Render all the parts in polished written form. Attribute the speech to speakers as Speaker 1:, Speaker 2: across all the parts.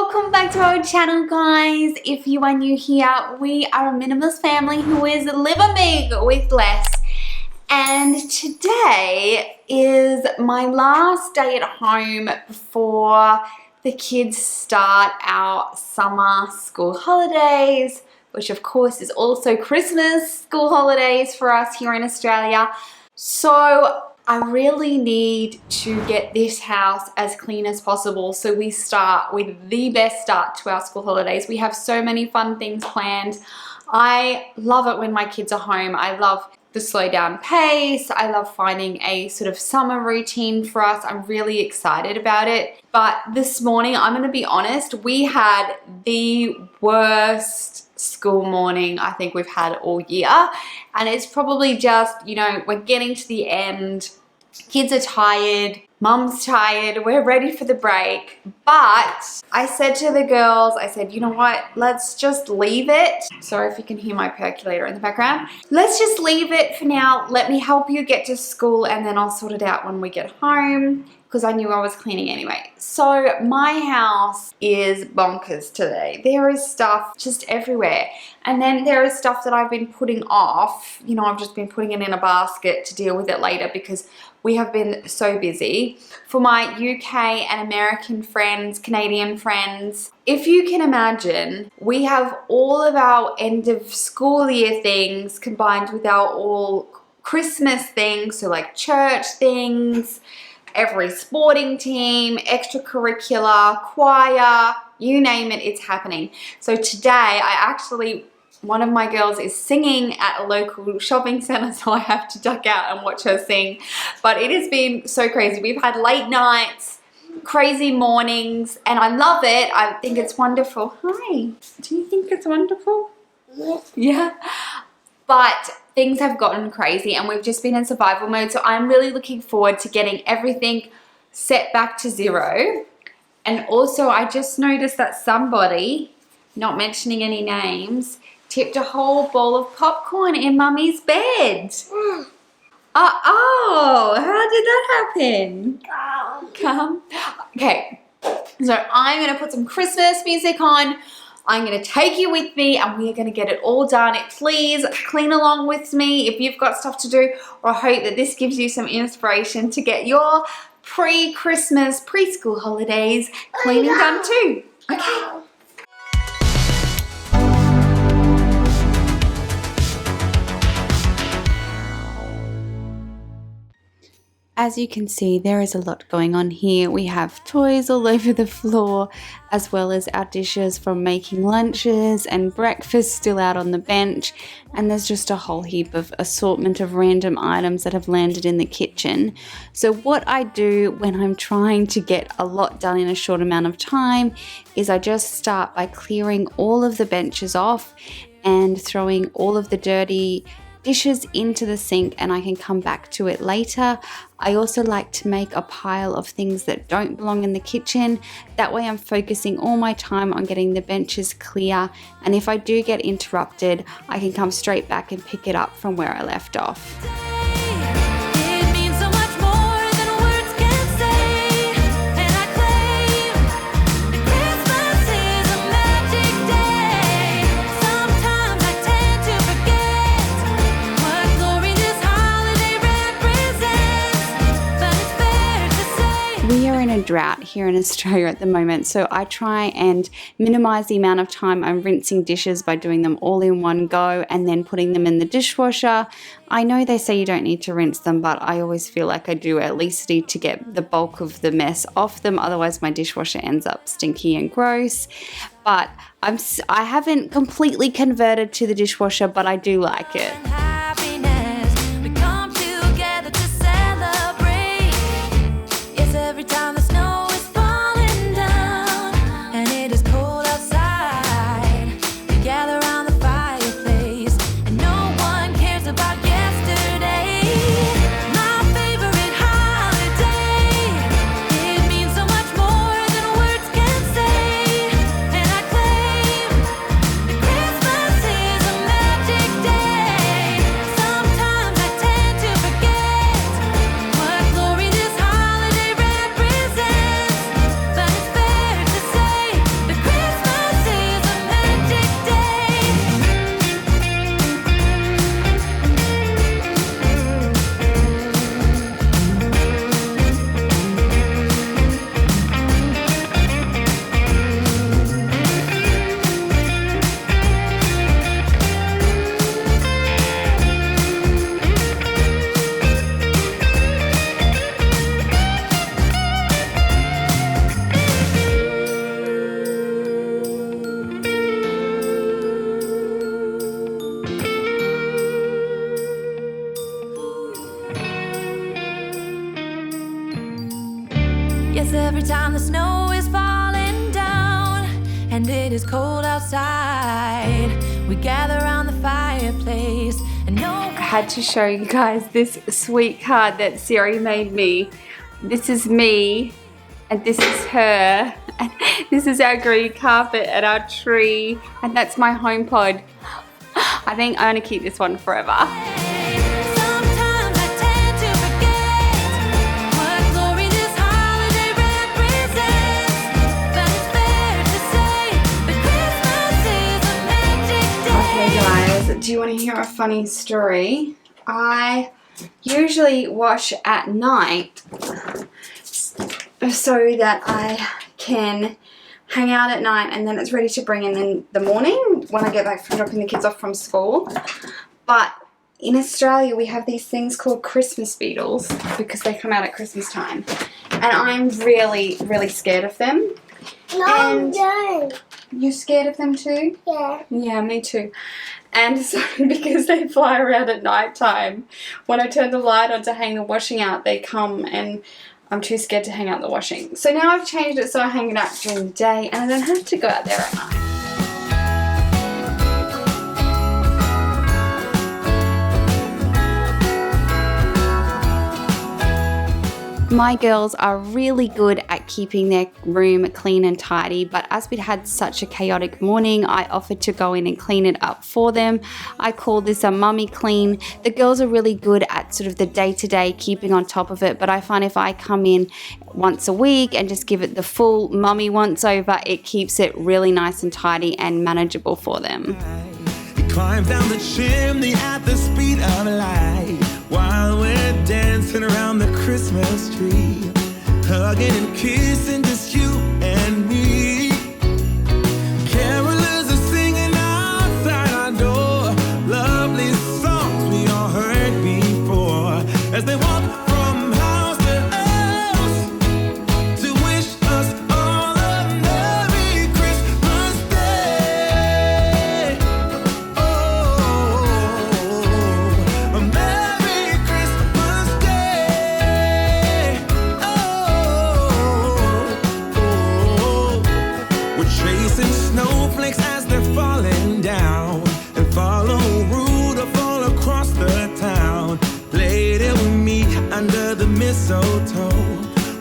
Speaker 1: Welcome back to our channel, guys. If you are new here, we are a minimalist family who is living big with less. And today is my last day at home before the kids start our summer school holidays, which of course is also Christmas school holidays for us here in Australia. So I really need to get this house as clean as possible so we start with the best start to our school holidays. We have so many fun things planned. I love it when my kids are home. I love the slow down pace. I love finding a sort of summer routine for us. I'm really excited about it. But this morning, I'm going to be honest, we had the worst school morning I think we've had all year. And it's probably just, you know, we're getting to the end. Kids are tired. Mum's tired. We're ready for the break. But I said to the girls, I said, you know what? Let's just leave it. Sorry if you can hear my percolator in the background. Let's just leave it for now. Let me help you get to school and then I'll sort it out when we get home, because I knew I was cleaning anyway. So my house is bonkers today. There is stuff just everywhere. And then there is stuff that I've been putting off. You know, I've just been putting it in a basket to deal with it later because we have been so busy. For my UK and American friends, Canadian friends, if you can imagine, we have all of our end of school year things combined with our all Christmas things, so like church things, every sporting team, extracurricular, choir, you name it, it's happening. So today one of my girls is singing at a local shopping center, so I have to duck out and watch her sing. But it has been so crazy. We've had late nights, crazy mornings, and I love it. I think it's wonderful. Hi, do you think it's wonderful?
Speaker 2: Yes.
Speaker 1: Yeah. But things have gotten crazy and we've just been in survival mode. So I'm really looking forward to getting everything set back to zero. And also I just noticed that somebody, not mentioning any names, tipped a whole bowl of popcorn in Mummy's bed. Oh, how did that happen? Come. Okay, so I'm going to put some Christmas music on. I'm going to take you with me and we're going to get it all done. Please clean along with me if you've got stuff to do, or I hope that this gives you some inspiration to get your pre-Christmas, preschool holidays cleaning done too. Okay. As you can see, there is a lot going on here. We have toys all over the floor, as well as our dishes from making lunches and breakfast still out on the bench. And there's just a whole heap of assortment of random items that have landed in the kitchen. So what I do when I'm trying to get a lot done in a short amount of time is I just start by clearing all of the benches off and throwing all of the dirty dishes into the sink, and I can come back to it later. I also like to make a pile of things that don't belong in the kitchen. That way I'm focusing all my time on getting the benches clear, and if I do get interrupted, I can come straight back and pick it up from where I left off. Drought here in Australia at the moment, so I try and minimize the amount of time I'm rinsing dishes by doing them all in one go and then putting them in the dishwasher. I know they say you don't need to rinse them, but I always feel like I do at least need to get the bulk of the mess off them, otherwise my dishwasher ends up stinky and gross. But I haven't completely converted to the dishwasher, but I do like it.
Speaker 2: Springtime, the snow is falling down, and it is cold outside. We gather around the fireplace, and
Speaker 1: I had to show you guys this sweet card that Siri made me. This is me, and this is her, and this is our green carpet and our tree, and that's my home pod. I think I'm gonna keep this one forever. Do you want to hear a funny story? I usually wash at night so that I can hang out at night and then it's ready to bring in the morning when I get back from dropping the kids off from school. But in Australia we have these things called Christmas beetles because they come out at Christmas time. And I'm really, really scared of them. No. You're scared of them too? Yeah. Yeah, me too. And so because they fly around at night time, when I turn the light on to hang the washing out, they come and I'm too scared to hang out the washing. So now I've changed it so I hang it out during the day and I don't have to go out there at night. My girls are really good at keeping their room clean and tidy, but as we'd had such a chaotic morning, I offered to go in and clean it up for them. I call this a mummy clean. The girls are really good at sort of the day-to-day keeping on top of it, but I find if I come in once a week and just give it the full mummy once over, it keeps it really nice and tidy and manageable for them.
Speaker 3: He climbs down the chimney at the speed of light while we're dancing around the Christmas tree, hugging and kissing just you and me. Carolers are singing outside our door, lovely songs we all heard before, as they walk from house to house to wish us all a Merry Christmas Day. Oh, a Merry Christmas Day. Oh, we're chasing snowflakes as they're falling down, and follow Rudolph all across the town. Later we meet under the mistletoe,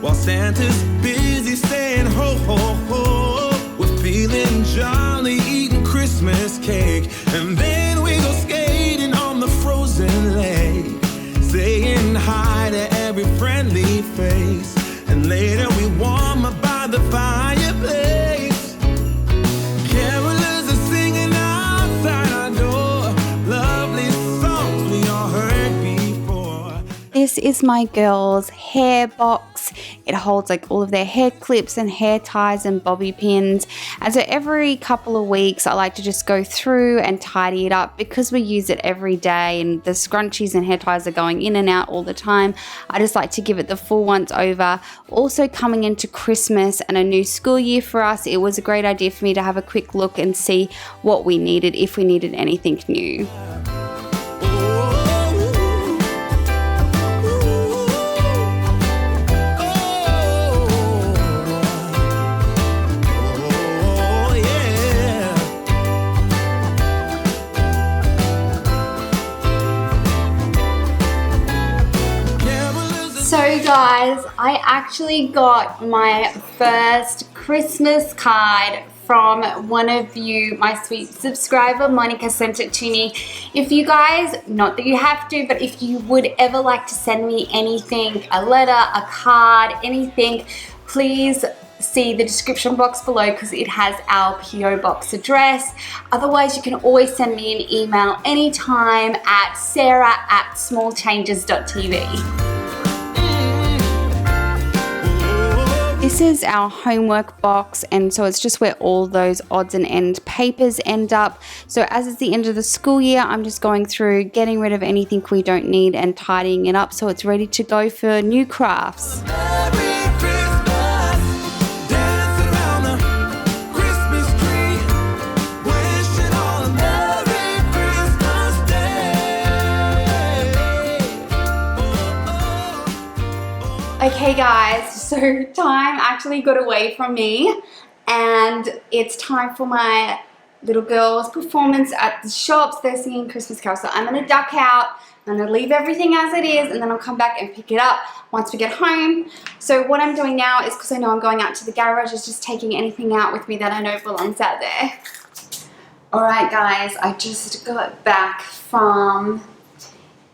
Speaker 3: while Santa's busy saying ho ho ho. We're feeling jolly, eating Christmas cake, and then we go skating on the frozen lake, saying hi to every friendly face, and later we warm up by the fireplace. Carolers are singing outside our door, lovely songs we all heard before.
Speaker 1: This is my girls' hair box. It holds like all of their hair clips and hair ties and bobby pins. And so every couple of weeks I like to just go through and tidy it up because we use it every day and the scrunchies and hair ties are going in and out all the time. I just like to give it the full once over. Also coming into Christmas and a new school year for us, it was a great idea for me to have a quick look and see what we needed, if we needed anything new. So guys, I actually got my first Christmas card from one of you, my sweet subscriber. Monica sent it to me. If you guys, not that you have to, but if you would ever like to send me anything, a letter, a card, anything, please see the description box below because it has our PO box address. Otherwise, you can always send me an email anytime at sarah@smallchanges.tv. This is our homework box, and so it's just where all those odds and end papers end up. So as it's the end of the school year, I'm just going through, getting rid of anything we don't need and tidying it up so it's ready to go for new crafts. Okay guys, So time actually got away from me, and it's time for my little girls' performance at the shops. They're singing Christmas carols, so I'm gonna duck out. I'm gonna leave everything as it is, and then I'll come back and pick it up once we get home. So what I'm doing now is, because I know I'm going out to the garage, is just taking anything out with me that I know belongs out there. Alright guys, I just got back from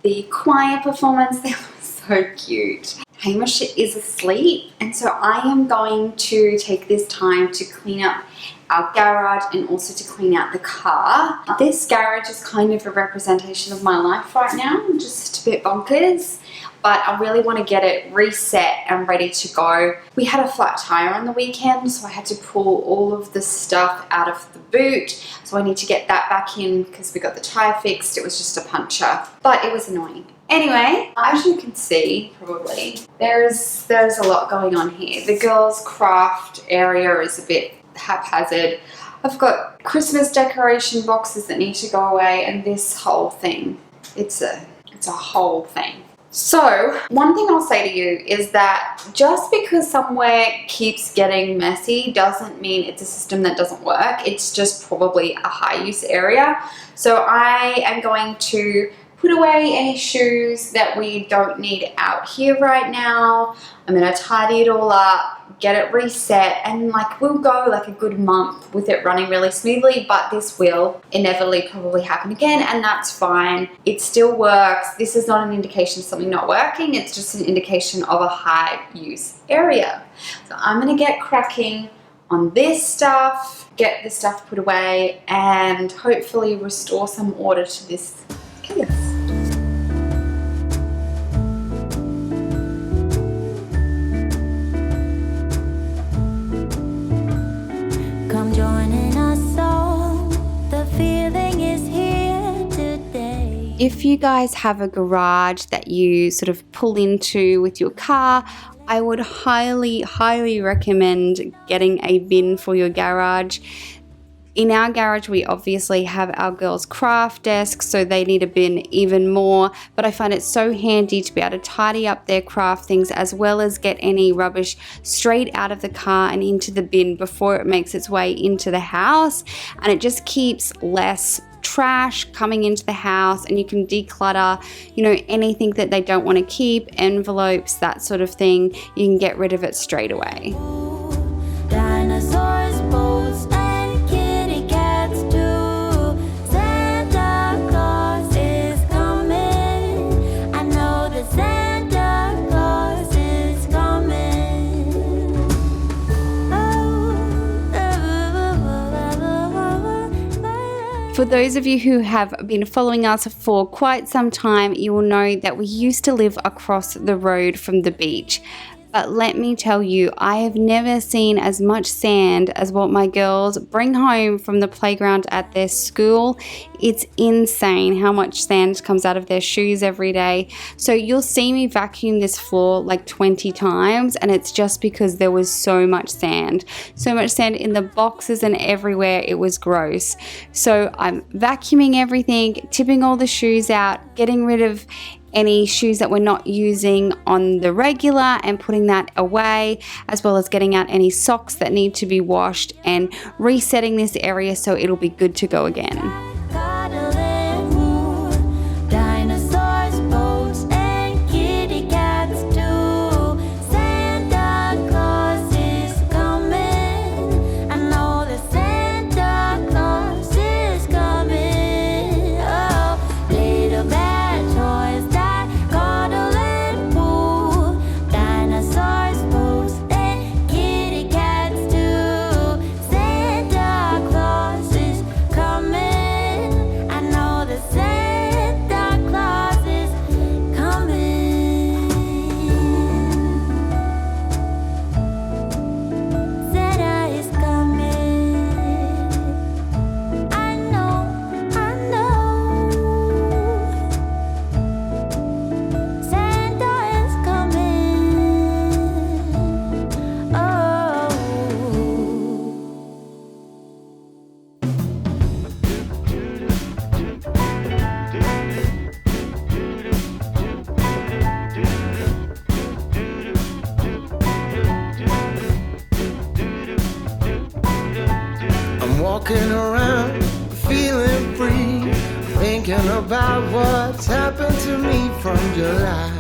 Speaker 1: the choir performance. They were so cute. Hamish is asleep, and so I am going to take this time to clean up our garage and also to clean out the car. This garage is kind of a representation of my life right now. I'm just a bit bonkers, but I really want to get it reset and ready to go. We had a flat tire on the weekend, so I had to pull all of the stuff out of the boot. So I need to get that back in because we got the tire fixed. It was just a puncture, but it was annoying. Anyway, as you can see, probably, there's a lot going on here. The girls' craft area is a bit haphazard. I've got Christmas decoration boxes that need to go away, and this whole thing. It's a whole thing. So, one thing I'll say to you is that just because somewhere keeps getting messy doesn't mean it's a system that doesn't work. It's just probably a high use area. So I am going to put away any shoes that we don't need out here right now. I'm gonna tidy it all up, get it reset, and like we'll go like a good month with it running really smoothly, but this will inevitably probably happen again, and that's fine. It still works. This is not an indication of something not working. It's just an indication of a high use area. So I'm gonna get cracking on this stuff, get the stuff put away, and hopefully restore some order to this chaos.
Speaker 2: Come joining us all. The feeling is here today.
Speaker 1: If you guys have a garage that you sort of pull into with your car, I would highly, highly recommend getting a bin for your garage. In our garage, we obviously have our girls' craft desk, so they need a bin even more, but I find it so handy to be able to tidy up their craft things as well as get any rubbish straight out of the car and into the bin before it makes its way into the house, and it just keeps less trash coming into the house, and you can declutter, you know, anything that they don't want to keep, envelopes, that sort of thing. You can get rid of it straight away.
Speaker 2: Dinosaurs, boats, and kitty cats too. Santa Claus is coming. I know that Santa Claus is coming.
Speaker 1: For those of you who have been following us for quite some time, you will know that we used to live across the road from the beach. But let me tell you, I have never seen as much sand as what my girls bring home from the playground at their school. It's insane how much sand comes out of their shoes every day. So you'll see me vacuum this floor like 20 times, and it's just because there was so much sand. So much sand in the boxes and everywhere. It was gross. So I'm vacuuming everything, tipping all the shoes out, getting rid of any shoes that we're not using on the regular and putting that away, as well as getting out any socks that need to be washed and resetting this area so it'll be good to go again.
Speaker 2: Dinosaurs, boats, and kitty cats too. Santa Claus is coming. I know that Santa Claus is coming. Oh, little bad toys that cuddle and poo. Dinosaurs, boats, and kitty cats too. Santa Claus is coming.
Speaker 4: I'm walking around feeling free, thinking about what's happened to me from July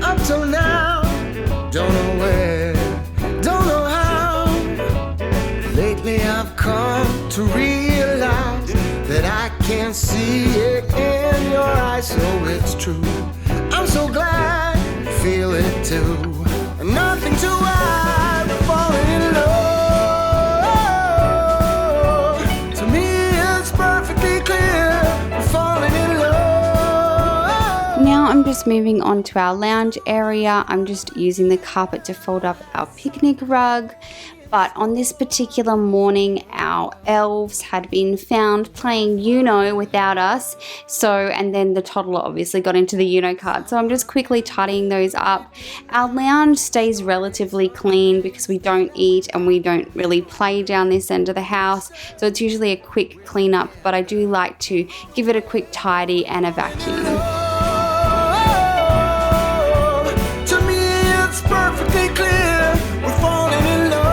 Speaker 4: up till now. Don't know where, don't know how. Lately I've come to realize that I can see it in your eyes, so it's true. I'm so glad you feel it too. Nothing to hide, we're falling in love. To me it's perfectly clear, we're falling in love.
Speaker 1: Now I'm just moving on to our lounge area. I'm just using the carpet to fold up our picnic rug. But on this particular morning, our elves had been found playing Uno without us. And then the toddler obviously got into the Uno card. So I'm just quickly tidying those up. Our lounge stays relatively clean because we don't eat and we don't really play down this end of the house. So it's usually a quick cleanup, but I do like to give it a quick tidy and a vacuum.
Speaker 4: To me it's perfectly clear, we're falling in love.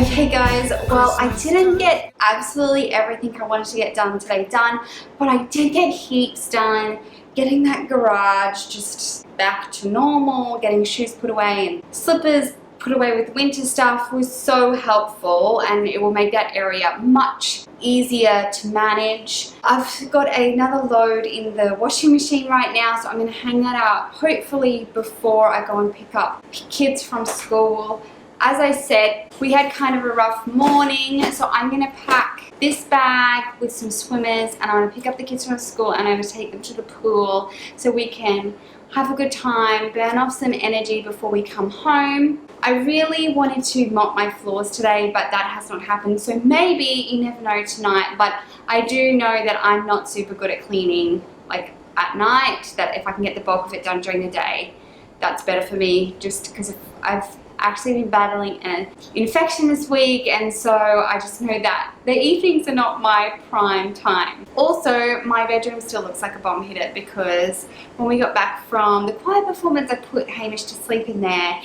Speaker 1: Okay guys, well I didn't get absolutely everything I wanted to get done today done, but I did get heaps done. Getting that garage just back to normal, getting shoes put away and slippers put away with winter stuff was so helpful, and it will make that area much easier to manage. I've got another load in the washing machine right now, so I'm going to hang that out hopefully before I go and pick up kids from school. As I said, we had kind of a rough morning, so I'm going to pack this bag with some swimmers and I'm going to pick up the kids from school and I'm going to take them to the pool so we can have a good time, burn off some energy before we come home. I really wanted to mop my floors today, but that has not happened, so maybe, you never know, tonight. But I do know that I'm not super good at cleaning like at night, that if I can get the bulk of it done during the day, that's better for me, just because I've actually been battling an infection this week, and so I just know that the evenings are not my prime time. Also, my bedroom still looks like a bomb hit because when we got back from the choir performance, I put Hamish to sleep in there,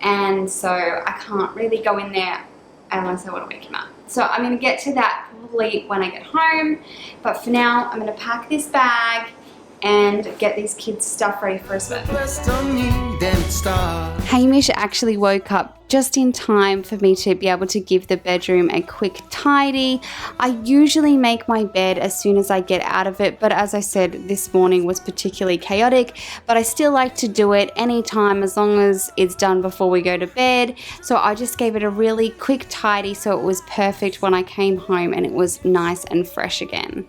Speaker 1: and so I can't really go in there unless I want to wake him up. So I'm going to get to that probably when I get home, but for now I'm going to pack this bag and get these kids' stuff ready for a swim. Hamish actually woke up just in time for me to be able to give the bedroom a quick tidy. I usually make my bed as soon as I get out of it, but as I said, this morning was particularly chaotic, but I still like to do it anytime as long as it's done before we go to bed. So I just gave it a really quick tidy so it was perfect when I came home and it was nice and fresh again.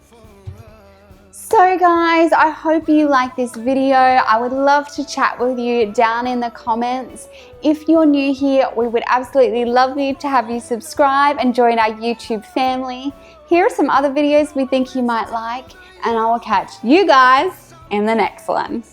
Speaker 1: So guys, I hope you like this video. I would love to chat with you down in the comments. If you're new here, we would absolutely love you to have you subscribe and join our YouTube family. Here are some other videos we think you might like, and I will catch you guys in the next one.